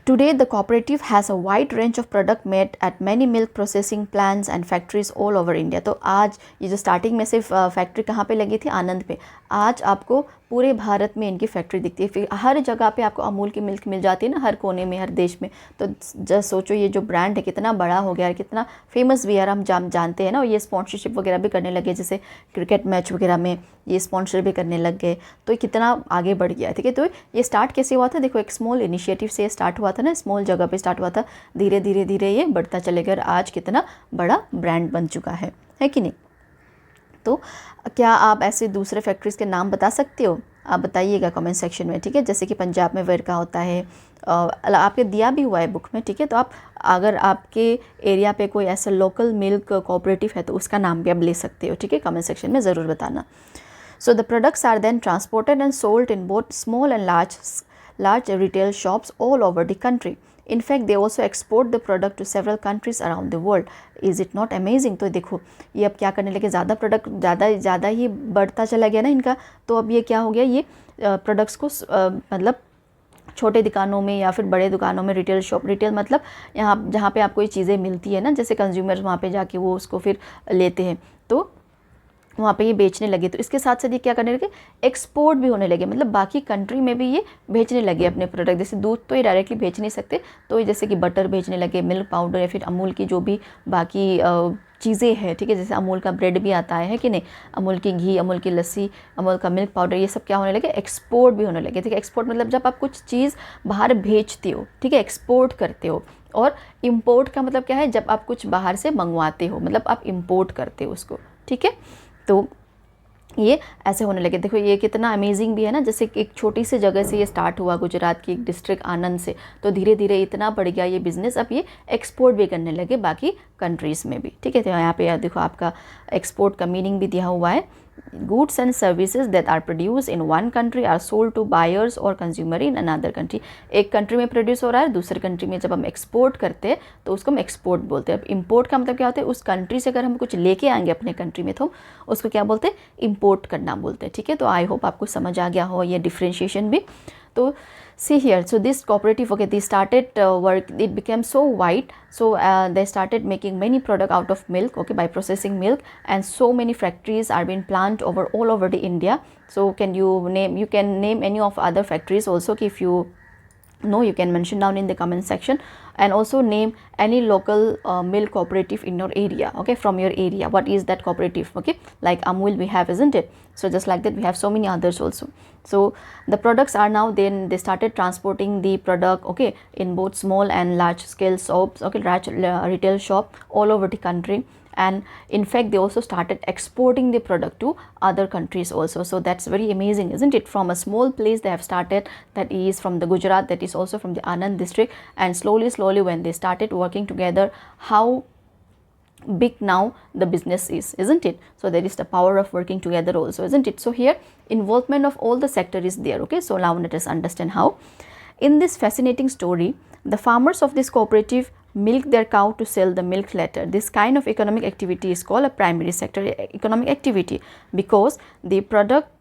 Today, the cooperative has a wide range of product made at many milk processing plants and factories all over India. तो आज ये जो स्टार्टिंग में से फैक्ट्री कहाँ पे लगी थी, आनंद पे, आज आपको पूरे भारत में इनकी फैक्ट्री दिखती है। फिर हर जगह पे आपको अमूल की मिल्क मिल जाती है ना, हर कोने में, हर देश में। तो जस्ट सोचो ये जो ब्रांड है कितना बड़ा हो गया है, कितना फेमस भी है, हम जानते हैं ना। और ये स्पॉन्सरशिप वगैरह भी करने लगे, जैसे क्रिकेट मैच वगैरह में ये स्पॉन्सर भी करने लग गए, तो कितना आगे बढ़ गया, ठीक है। तो ये स्टार्ट कैसे हुआ था, देखो एक स्मॉल इनिशिएटिव से स्टार्ट हुआ था ना, स्मॉल जगह पे स्टार्ट हुआ था, धीरे धीरे ये बढ़ता चलेगा, और आज कितना बड़ा ब्रांड बन चुका है कि नहीं। तो क्या आप ऐसे दूसरे फैक्ट्रीज़ के नाम बता सकते हो, आप बताइएगा कमेंट सेक्शन में, ठीक है। जैसे कि पंजाब में वेरका होता है, आपके दिया भी हुआ है बुक में, ठीक है। तो आप अगर आपके एरिया पे कोई ऐसा लोकल मिल्क कोऑपरेटिव है तो उसका नाम भी आप ले सकते हो, ठीक है, कमेंट सेक्शन में ज़रूर बताना। So the products are then transported and sold in both small and large retail shops all over the country. In fact, they also export the product to several countries around the world. Is it not amazing? तो देखो ये अब क्या करने लगे, ज़्यादा product ज़्यादा ही बढ़ता चला गया ना इनका। तो अब ये क्या हो गया, ये प्रोडक्ट्स को मतलब छोटे दुकानों में या फिर बड़े दुकानों में, रिटेल शॉप, रिटेल मतलब यहाँ जहाँ पे आपको ये चीज़ें मिलती है ना, जैसे कंज्यूमर्स वहाँ पे जाके वो उसको फिर लेते हैं, तो वहाँ पे ये बेचने लगे। तो इसके साथ साथ ये क्या करने लगे, एक्सपोर्ट भी होने लगे, मतलब बाकी कंट्री में भी ये भेजने लगे अपने प्रोडक्ट। जैसे दूध तो ये डायरेक्टली बेच नहीं सकते, तो जैसे कि बटर भेजने लगे, मिल्क पाउडर, या फिर अमूल की जो भी बाकी चीज़ें हैं, ठीक है, जैसे अमूल का ब्रेड भी आता है कि नहीं, अमूल की घी, अमूल की लस्सी, अमूल का मिल्क पाउडर, ये सब क्या होने लगे, एक्सपोर्ट भी होने लगे, ठीक है। एक्सपोर्ट मतलब जब आप कुछ चीज़ बाहर भेजते हो, ठीक है, एक्सपोर्ट करते हो। और इम्पोर्ट का मतलब क्या है, जब आप कुछ बाहर से मंगवाते हो, मतलब आप इम्पोर्ट करते हो उसको, ठीक है। तो ये ऐसे होने लगे। देखो ये कितना अमेजिंग भी है ना, जैसे एक छोटी सी जगह से ये स्टार्ट हुआ, गुजरात की एक डिस्ट्रिक्ट आनंद से, तो धीरे धीरे इतना बढ़ गया ये बिज़नेस, अब ये एक्सपोर्ट भी करने लगे बाकी कंट्रीज़ में भी, ठीक है। तो यहाँ पे देखो आपका एक्सपोर्ट का मीनिंग भी दिया हुआ है, goods and services that are produced in one country are sold to buyers or consumer in another country. एक कंट्री में प्रोड्यूस हो रहा है, दूसरे कंट्री में जब हम एक्सपोर्ट करते हैं तो उसको हम एक्सपोर्ट बोलते हैं. अब इम्पोर्ट का मतलब क्या होता है, उस कंट्री से अगर हम कुछ लेके आएंगे अपने कंट्री में तो उसको क्या बोलते हैं, इम्पोर्ट करना बोलते हैं. ठीक है, तो आई होप आपको समझ आ गया हो ये डिफ्रेंशिएशन भी. तो see here, so this cooperative, okay, they started work, it became so wide, so they started making many product out of milk, okay, by processing milk, and so many factories are being planted all over the India. So you can name any of other factories also, okay, if you know, you can mention down in the comment section, and also name any local milk cooperative in your area, okay, from your area. What is that cooperative? Okay, like Amul we have, isn't it? So just like that we have so many others also. So the products are now, then they started transporting the product, okay, in both small and large scale shops, okay, large retail shop all over the country. And in fact they also started exporting the product to other countries also. So that's very amazing, isn't it? From a small place they have started, that is from the Gujarat, that is also from the Anand district, and slowly when they started working together, how big now the business is, isn't it? So there is the power of working together also, isn't it? So here involvement of all the sector is there, okay. So now let us understand how. In this fascinating story, the farmers of this cooperative milk their cow to sell the milk later. This kind of economic activity is called a primary sector economic activity, because the product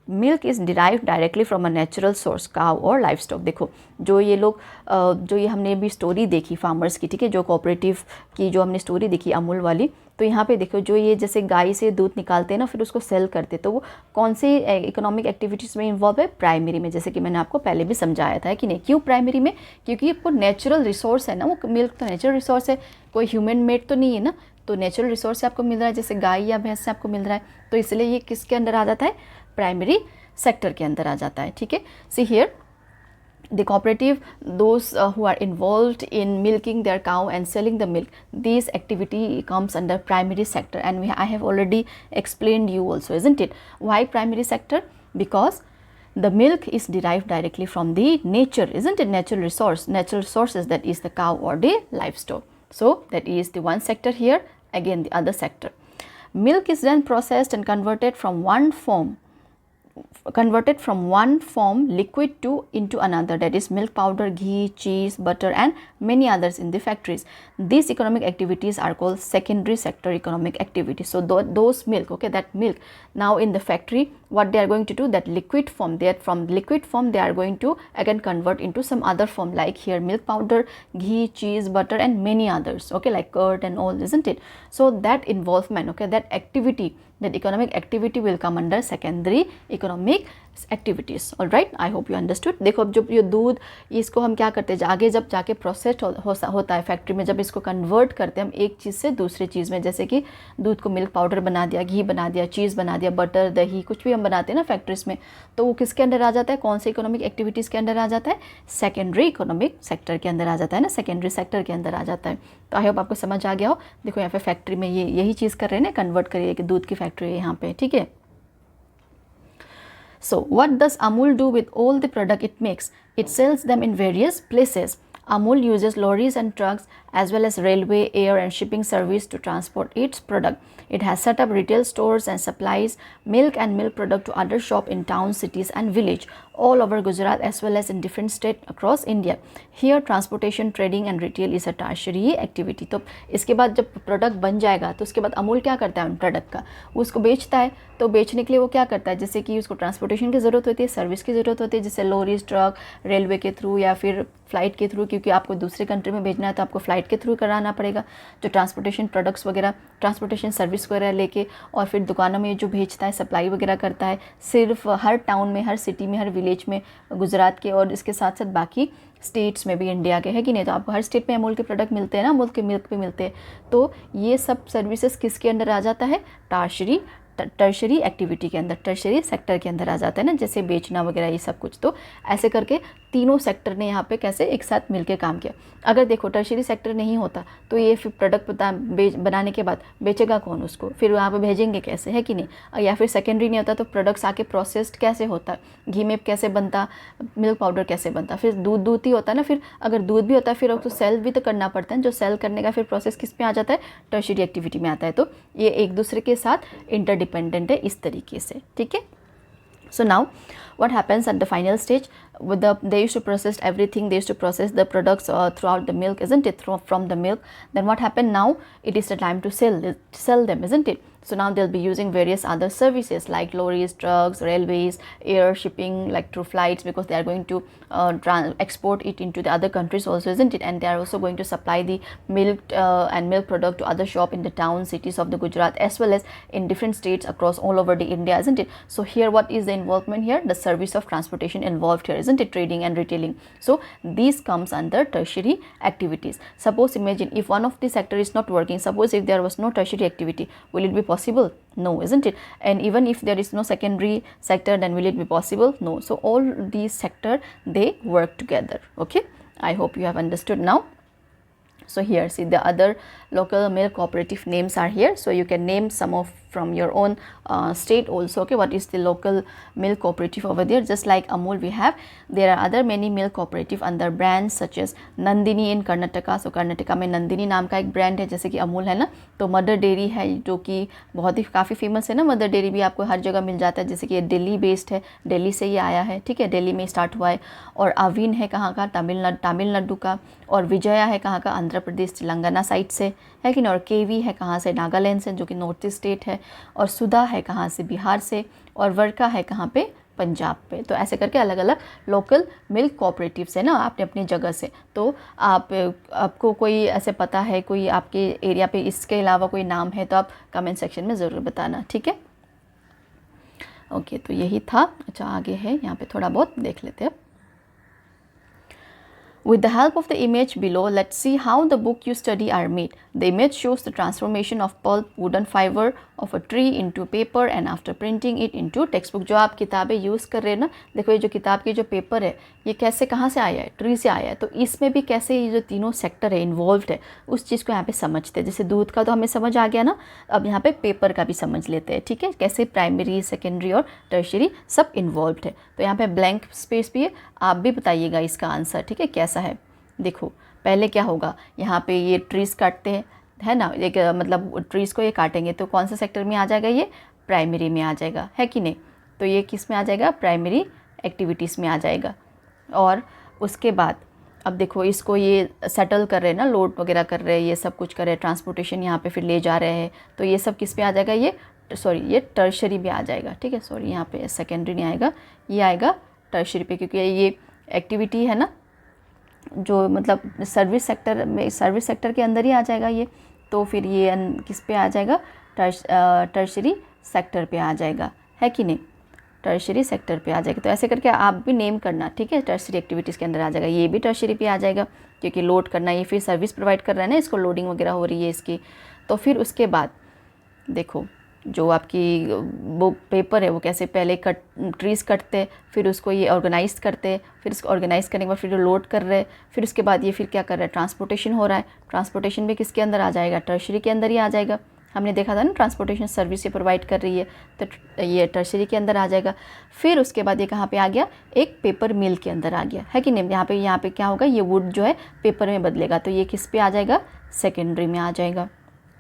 milk is derive directly from a natural source, cow और life stock. देखो जो ये लोग जो ये हमने अभी story देखी फार्मर्स की, ठीक है, जो कोऑपरेटिव की जो हमने स्टोरी देखी अमूल वाली, तो यहाँ पे देखो जो ये जैसे गाय से दूध निकालते हैं ना, फिर उसको सेल करते, तो वो कौन सी इकोनॉमिक एक्टिविटीज़ में इन्वॉल्व है, प्राइमरी में. जैसे कि मैंने आपको पहले भी समझाया था कि नहीं, क्यों प्राइमरी में, क्योंकि आपको नेचुरल रिसोर्स है ना, वो मिल्क तो नेचुरल रिसोर्स है, कोई ह्यूमन मेड तो नहीं है ना, तो नेचुरल रिसोर्स से आपको मिल रहा है, जैसे गाय या भैंस से आपको मिल रहा है, तो इसलिए ये किसके अंदर आ जाता है, प्राइमरी सेक्टर के अंदर आ जाता है. ठीक है, see here the cooperative, those who are involved in milking their cow and selling the milk, this activity comes under primary sector, and I have already explained you also, isn't it? Why primary sector? Because the milk is derived directly from the nature, isn't it? Natural resources, that is the cow or the livestock. So that is the one sector here. Again the other sector, milk is then processed and converted from one form liquid to into another, that is milk powder, ghee, cheese, butter and many others in the factories. These economic activities are called secondary sector economic activities. So those milk, okay, that milk now in the factory, what they are going to do, that liquid form, from liquid form they are going to again convert into some other form, like here milk powder, ghee, cheese, butter and many others, okay, like curd and all, isn't it? So that involvement, okay, that activity, that economic activity will come under secondary economic activities. All right, I hope you understood. देखो अब जब ये दूध, इसको हम क्या करते हैं, आगे जब जाके प्रोसेस होता है फैक्ट्री में, जब इसको कन्वर्ट करते हैं हम एक चीज़ से दूसरी चीज़ में, जैसे कि दूध को मिल्क पाउडर बना दिया, घी बना दिया, चीज़ बना दिया, बटर, दही, कुछ भी हम बनाते हैं ना फैक्ट्रीज में, तो वो किसके अंदर आ जाता है, कौन से इकोनॉमिक एक्टिविटीज़ के अंदर आ जाता है, सेकेंडरी इकोनॉमिक सेक्टर के अंदर आ जाता है ना, सेकेंडरी सेक्टर के अंदर आ जाता है. तो आई होप आपको समझ आ गया हो. देखो यहाँ पे फैक्ट्री में ये यही चीज़ कर रहे हैं ना, कन्वर्ट करिए कि दूध की फैक्ट्री है यहाँ पे. ठीक है. So what does Amul do with all the product it makes? It sells them in various places. Amul uses lorries and trucks as well as railway, air and shipping service to transport its product. It has set up retail stores and supplies milk and milk product to other shops in towns, cities and village all over Gujarat as well as in different states across India. Here transportation, trading and retail is a tertiary activity. तो इसके बाद जब product बन जाएगा तो उसके बाद अमूल क्या करता है उन प्रोडक्ट का, वो उसको बेचता है. तो बेचने के लिए वो क्या करता है, जैसे कि उसको ट्रांसपोर्टेशन की ज़रूरत होती है, सर्विस की ज़रूरत होती है, जैसे लॉरीज, ट्रक, रेलवे के थ्रू या फिर फ़्लाइट के थ्रू, क्योंकि आपको दूसरे कंट्री में भेजना है तो आपको फ़्लाइट के थ्रू कराना पड़ेगा. जो ट्रांसपोर्टेशन प्रोडक्ट्स वगैरह, ट्रांसपोर्टेशन सर्विस वगैरह लेके, और फिर दुकानों में जो भेजता है, सप्लाई वगैरह करता है, सिर्फ हर टाउन में, हर सिटी में, हर विलेज में गुजरात के, और इसके साथ साथ बाकी स्टेट्स में भी इंडिया के, है कि नहीं. तो आपको हर स्टेट में अमूल के प्रोडक्ट मिलते हैं ना, अमूल के मिल्क भी मिलते हैं. तो ये सब सर्विसेज किसके अंदर आ जाता है, टर्शरी एक्टिविटी के अंदर, टर्शरी सेक्टर के अंदर आ जाता है ना, जैसे बेचना वगैरह ये सब कुछ. तो ऐसे करके तीनों सेक्टर ने यहाँ पे कैसे एक साथ मिलके काम किया. अगर देखो टर्शरी सेक्टर नहीं होता तो ये फिर प्रोडक्ट बनाने के बाद बेचेगा कौन उसको, फिर वहाँ पे भेजेंगे कैसे, है कि नहीं. या फिर सेकेंडरी नहीं होता तो प्रोडक्ट्स आके प्रोसेस्ड कैसे होता, घी में कैसे बनता, मिल्क पाउडर कैसे बनता, फिर दूध ही होता है ना. फिर अगर दूध भी होता है फिर उसको सेल भी तो करना पड़ता है, जो सेल करने का फिर प्रोसेस किस में आ जाता है, टर्शरी एक्टिविटी में आता है. तो ये एक दूसरे के साथ इंटरडिपेंडेंट डिपेंडेंट है इस तरीके से, ठीक है। So now what happens at the final stage, with they used to process everything, they used to process the products throughout the milk, isn't it, from the milk. Then what happened, now it is the time to sell them, isn't it. So now they'll be using various other services like lorries, trucks, railways, air shipping like through flights, because they are going to export it into the other countries also, isn't it, and they are also going to supply the milk and milk product to other shop in the towns, cities of the Gujarat, as well as in different states across all over the India, isn't it. So here what is the involvement here, the service of transportation involved here, isn't it, trading and retailing. So these comes under tertiary activities. Suppose imagine if one of the sector is not working, suppose if there was no tertiary activity, will it be possible? No, isn't it. And even if there is no secondary sector, then will it be possible? No. So all these sector, they work together. Okay, I hope you have understood now. So here see the other local milk cooperative names are here, so you can name some of from your own state also. Okay, what is the local milk cooperative over there? Just like Amul we have, there are other many milk cooperative under brands such as Nandini in Karnataka. So Karnataka में नंदिनी नाम का एक brand है, जैसे कि अमूल है ना, तो मदर डेयरी है जो कि बहुत ही काफ़ी फेमस है ना, मदर डेयरी भी आपको हर जगह मिल जाता है, जैसे कि ये दिल्ली बेस्ड है, दिल्ली से ये आया है, ठीक है, दिल्ली में स्टार्ट हुआ है। और आविन है कहाँ का, तमिलनाडु का, और विजया है कहाँ का, आंध्र प्रदेश तेलंगाना साइड से, है कि नहीं, और केवी है कहाँ से, नागालैंड से, जो कि नॉर्थ ईस्ट स्टेट है, और सुधा है कहाँ से, बिहार से, और वर्का है कहाँ पे, पंजाब पे। तो ऐसे करके अलग अलग लोकल मिल्क कोऑपरेटिव्स है ना आपने अपनी जगह से। तो आपको कोई ऐसे पता है, कोई आपके एरिया पे इसके अलावा कोई नाम है, तो आप कमेंट सेक्शन में ज़रूर बताना, ठीक है। ओके, तो यही था। अच्छा, आगे है, यहाँ पे थोड़ा बहुत देख लेते हैं। With the help of the image below, let's see how the book you study are made. The image shows the transformation of pulp, wooden fiber of a tree into paper and after printing it into textbook. जो आप किताबें use कर रहे हैं ना, देखो ये जो किताब की जो पेपर है, ये कैसे कहाँ से आया है, ट्री से आया है। तो इसमें भी कैसे ये जो तीनों सेक्टर है इन्वॉल्व्ड है, उस चीज़ को यहाँ पे समझते हैं। जैसे दूध का तो हमें समझ आ गया ना, अब यहाँ पे पेपर का भी समझ लेते हैं, ठीक है, कैसे प्राइमरी, सेकेंडरी और टर्शियरी सब इन्वॉल्व्ड है। तो यहाँ पे ब्लैंक स्पेस भी है, आप भी बताइएगा इसका आंसर, ठीक है, कैसा है। देखो पहले क्या होगा, यहाँ पे ये ट्रीज़ काटते हैं, है ना, एक मतलब ट्रीज़ को ये काटेंगे तो कौन सा सेक्टर में आ जाएगा, ये प्राइमरी में आ जाएगा, है कि नहीं। तो ये किस में आ जाएगा, प्राइमरी एक्टिविटीज़ में आ जाएगा। और उसके बाद अब देखो इसको ये सेटल कर रहे हैं ना, लोड वगैरह कर रहे हैं, ये सब कुछ कर रहे हैं, ट्रांसपोर्टेशन यहाँ पे फिर ले जा रहे हैं, तो ये सब किस पे आ जाएगा, ये टर्शरी भी आ जाएगा, ठीक है। सॉरी, यहाँ पे सेकेंडरी नहीं आएगा, ये आएगा टर्शरी पे, क्योंकि ये एक्टिविटी है ना जो मतलब सर्विस सेक्टर के अंदर ही आ जाएगा ये। तो फिर ये किस पे आ जाएगा, टर्शरी सेक्टर पे आ जाएगा, है कि नहीं, टर्शरी सेक्टर पे आ जाएगा। तो ऐसे करके आप भी नेम करना, ठीक है, टर्शरी एक्टिविटीज़ के अंदर आ जाएगा, ये भी टर्शरी पे आ जाएगा, क्योंकि लोड करना, ये फिर सर्विस प्रोवाइड कर रहा है ना, इसको लोडिंग वगैरह हो रही है इसकी। तो फिर उसके बाद देखो जो आपकी बुक पेपर है वो कैसे पहले ट्रीज़ कटते, फिर उसको ये ऑर्गेनाइज करते, फिर इसको ऑर्गेनाइज करने के बाद फिर लोड कर रहे, फिर उसके बाद ये फिर क्या कर रहा है, ट्रांसपोर्टेशन हो रहा है। ट्रांसपोर्टेशन भी किसके अंदर आ जाएगा, टर्शरी के अंदर ही आ जाएगा। हमने देखा था ना, ट्रांसपोर्टेशन सर्विस ये प्रोवाइड कर रही है, तो ये टर्शरी के अंदर आ जाएगा। फिर उसके बाद ये कहाँ पे आ गया, एक पेपर मिल के अंदर आ गया, है कि नहीं। यहाँ पे क्या होगा, ये वुड जो है पेपर में बदलेगा, तो ये किस पे आ जाएगा, सेकेंडरी में आ जाएगा,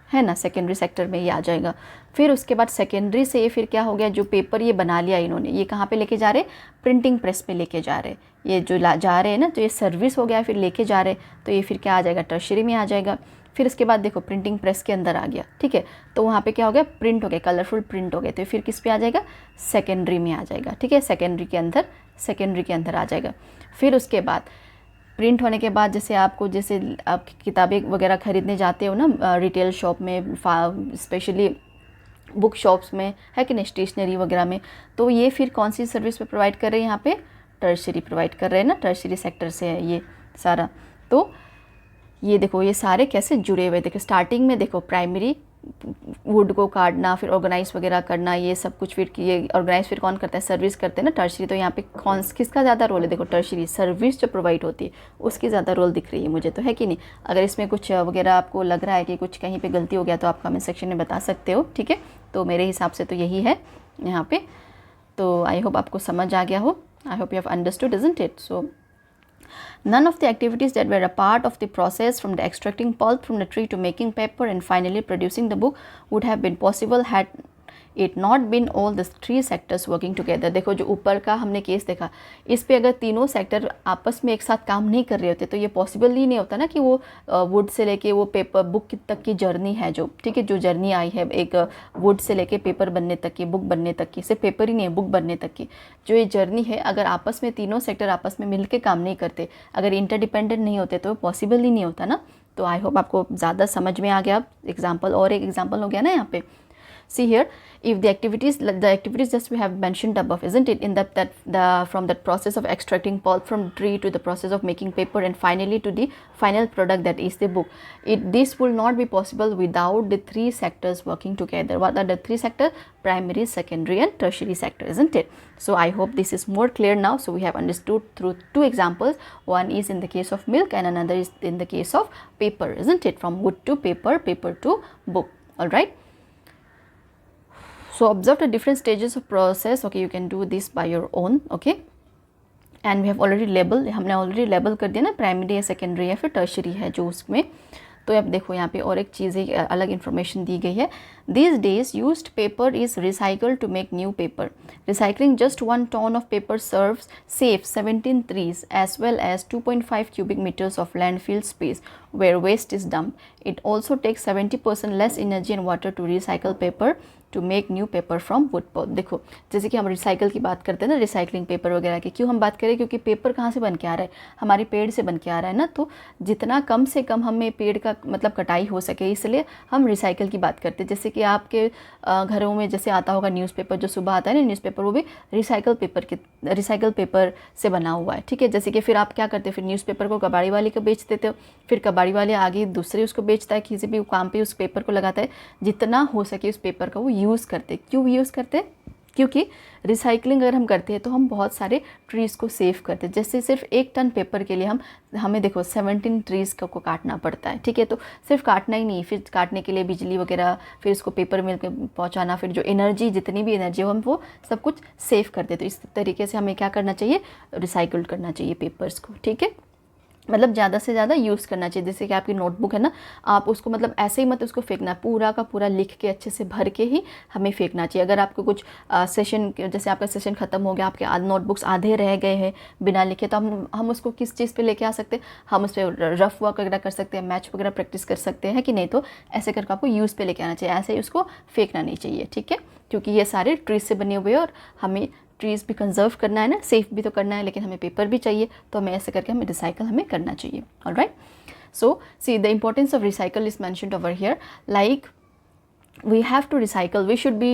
है ना, सेकेंडरी सेक्टर में ये आ जाएगा। फिर उसके बाद सेकेंडरी से ये फिर क्या हो गया, जो पेपर ये बना लिया इन्होंने, ये कहाँ पे लेके जा रहे, प्रिंटिंग प्रेस पे लेके जा रहे, ये जो जा रहे हैं ना, तो ये सर्विस हो गया, फिर लेके जा रहे, तो ये फिर क्या आ जाएगा, टर्शरी में आ जाएगा। फिर उसके बाद देखो प्रिंटिंग प्रेस के अंदर आ गया, ठीक है, तो वहाँ पे क्या हो गया, प्रिंट हो गया, कलरफुल प्रिंट हो गए, तो फिर किस पे आ जाएगा, सेकेंडरी में आ जाएगा, ठीक है, सेकेंडरी के अंदर आ जाएगा। फिर उसके बाद प्रिंट होने के बाद जैसे आप किताबें वगैरह ख़रीदने जाते हो ना रिटेल शॉप में, स्पेशली बुक शॉप्स में, है कि नहीं, स्टेशनरी वगैरह में, तो ये फिर कौन सी सर्विस पे प्रोवाइड कर रहे हैं, यहाँ पे टर्शरी प्रोवाइड कर रहे हैं ना, टर्शरी सेक्टर से है ये सारा। तो ये देखो ये सारे कैसे जुड़े हुए, देखो स्टार्टिंग में देखो प्राइमरी वुड को काटना, फिर ऑर्गेनाइज वगैरह करना, ये सब कुछ, फिर ये ऑर्गेनाइज फिर कौन करता है, सर्विस करते हैं ना, टर्शरी। तो यहाँ पे किसका ज़्यादा रोल है, देखो टर्शरी सर्विस जो प्रोवाइड होती है उसकी ज़्यादा रोल दिख रही है मुझे, तो है कि नहीं। अगर इसमें कुछ वगैरह आपको लग रहा है कि कुछ कहीं पे गलती हो गया तो आप कमेंट सेक्शन में बता सकते हो, ठीक है। तो मेरे हिसाब से तो यही है यहाँ पे। तो आई होप आपको समझ आ गया हो, I hope you have understood, isn't it. So none of the activities that were a part of the process from the extracting pulp from the tree to making paper and finally producing the book would have been possible had it not been all the 3 sectors working together. देखो जो ऊपर का हमने case देखा, इस पे अगर तीनों सेक्टर आपस में एक साथ काम नहीं कर रहे होते तो ये पॉसिबल ही नहीं होता ना कि वो वुड से लेके वो पेपर बुक तक की जर्नी है जो, ठीक है, जो जर्नी आई है एक वुड से लेके पेपर बनने तक की, बुक बनने तक की, सिर्फ पेपर ही नहीं है बुक बनने तक की जो ये जर्नी है, अगर आपस में तीनों सेक्टर आपस में मिलकर काम नहीं करते, अगर इंटरडिपेंडेंट नहीं होते तो पॉसिबल ही नहीं होता ना। तो आई होप आपको ज़्यादा समझ में आ गया। एग्जाम्पल और एक एग्जाम्पल हो गया ना यहाँ पे। See here, if the activities just we have mentioned above, isn't it, in from that process of extracting pulp from tree to the process of making paper and finally to the final product that is the book, this will not be possible without the 3 sectors working together. What are the 3 sectors? Primary, secondary and tertiary sector, isn't it? So I hope this is more clear now. So we have understood through 2 examples. One is in the case of milk and another is in the case of paper, isn't it, from wood to paper, paper to book. All right. So observe the different stages of process. Okay, you can do this by your own. Okay, and we have already labeled, हमने already label कर दिया ना, primary है, secondary है, फिर tertiary है जो उसमें। तो अब देखो यहाँ पे और एक चीज़ अलग इन्फॉर्मेशन दी गई है। These days used paper is recycled to make new paper. Recycling just 1 ton of paper saves 17 trees as well as 2.5 cubic meters of landfill space where waste is dumped. It also takes 70% less energy and water to recycle paper to make new paper from wood pulp. देखो जैसे कि हम recycle की बात करते हैं ना, recycling paper वगैरह की, क्यों हम बात करें, क्योंकि पेपर कहाँ से बन के आ रहा है, हमारी पेड़ से बन के आ रहा है ना। तो जितना कम से कम हमें पेड़ का मतलब कटाई हो सके, इसलिए हम रिसाइकल की बात करते हैं। जैसे कि आपके घरों में जैसे आता होगा न्यूज़पेपर, जो सुबह आता है ना न्यूज़पेपर, वो भी रिसाइकल पेपर से बना हुआ है, ठीक है। जैसे कि फिर आप क्या करते हैं, फिर न्यूज़पेपर को कबाड़ी वाले को बेच देते हो, फिर कबाड़ी वाले आगे दूसरे उसको बेचता है, किसी भी काम पे उस पेपर को लगाता है। जितना हो सके उस पेपर का वो यूज़ करते। क्यों यूज़ करते? क्योंकि रिसाइकलिंग अगर हम करते हैं तो हम बहुत सारे ट्रीज़ को सेव करते हैं। जैसे सिर्फ 1 टन पेपर के लिए हमें देखो 17 ट्रीज़ को काटना पड़ता है, ठीक है। तो सिर्फ काटना ही नहीं, फिर काटने के लिए बिजली वगैरह, फिर इसको पेपर मिल में पहुँचाना, फिर जो एनर्जी, जितनी भी एनर्जी हो, हम वो सब कुछ सेव करते हैं। तो इस तरीके से हमें क्या करना चाहिए, रिसाइकल करना चाहिए पेपर्स को, ठीक है। मतलब ज़्यादा से ज़्यादा यूज़ करना चाहिए। जैसे कि आपकी नोटबुक है ना, आप उसको मतलब ऐसे ही मत उसको फेंकना, पूरा का पूरा लिख के अच्छे से भर के ही हमें फेंकना चाहिए। अगर आपको कुछ सेशन, जैसे आपका सेशन ख़त्म हो गया, आपके नोटबुक्स आधे रह गए हैं बिना लिखे, तो हम उसको किस चीज़ पे लेके आ सकते हैं, हम उस पर रफ वर्क वगैरह कर सकते हैं, मैच वगैरह प्रैक्टिस कर सकते हैं कि नहीं। तो ऐसे करके आपको यूज़ पे लेके आना चाहिए, ऐसे ही उसको फेंकना नहीं चाहिए, ठीक है। क्योंकि ये सारे ट्रीज से बने हुए हैं और हमें ट्रीज़ भी कंजर्व करना है ना, सेफ भी तो करना है, लेकिन हमें पेपर भी चाहिए, तो हमें ऐसे करके हमें रिसाइकल हमें करना चाहिए। Alright, so see the importance of recycle is mentioned over here, like we have to recycle, we should be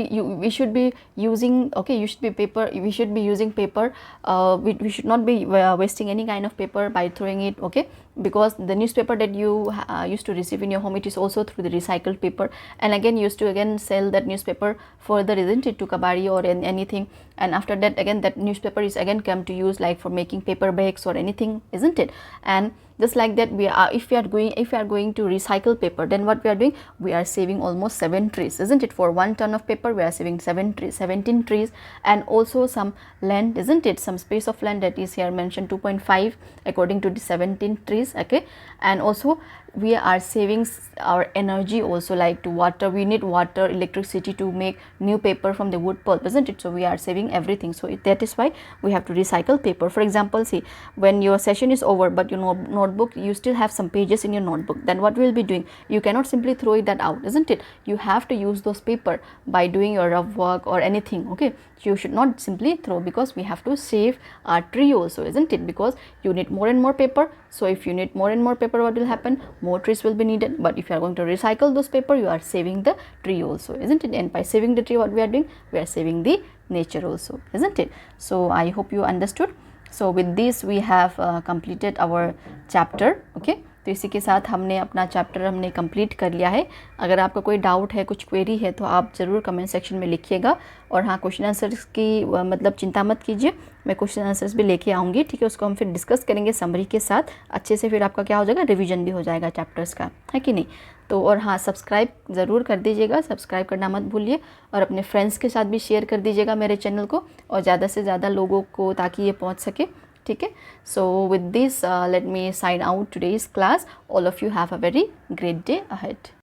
using, okay, we should be using paper, we should not be wasting any kind of paper by throwing it, okay, because the newspaper that you used to receive in your home, it is also through the recycled paper, and again used to again sell that newspaper further, isn't it, to kabadi or anything, and after that again that newspaper is again come to use like for making paper bags or anything, isn't it. And just like that, if we are going to recycle paper, then what we are doing, we are saving almost 7 trees, isn't it. For 1 ton of paper we are saving 17 trees, and also some land, isn't it, some space of land that is here mentioned 2.5 according to the 17 trees, okay. And also we are saving our energy also, like to water, we need water, electricity to make new paper from the wood pulp, isn't it. So we are saving everything, so that is why we have to recycle paper. For example, see, when your session is over but your notebook, you still have some pages in your notebook, then what we will be doing, you cannot simply throw that out, isn't it. You have to use those paper by doing your rough work or anything, okay. You should not simply throw, because we have to save our tree also, isn't it, because you need more and more paper. So if you need more and more paper, what will happen, more trees will be needed. But if you are going to recycle those paper, you are saving the tree also, isn't it. And by saving the tree, what we are doing, we are saving the nature also, isn't it. So I hope you understood. So with this we have completed our chapter, okay. तो इसी के साथ हमने अपना chapter हमने complete कर लिया है। अगर आपका कोई डाउट है, कुछ क्वेरी है, तो आप ज़रूर कमेंट सेक्शन में लिखिएगा। और हाँ, क्वेश्चन आंसर्स की मतलब चिंता मत कीजिए, मैं क्वेश्चन आंसर्स भी लेके आऊँगी, ठीक है। उसको हम फिर डिस्कस करेंगे समरी के साथ अच्छे से, फिर आपका क्या हो जाएगा, रिवीजन भी हो जाएगा चैप्टर्स का, है कि नहीं। तो और हाँ, सब्सक्राइब ज़रूर कर दीजिएगा, सब्सक्राइब करना मत भूलिए, और अपने फ्रेंड्स के साथ भी शेयर कर दीजिएगा मेरे चैनल को, और ज़्यादा से ज़्यादा लोगों को, ताकि ये पहुँच सके, ठीक है। So with this let me sign out today's class. All of you have a very great day ahead.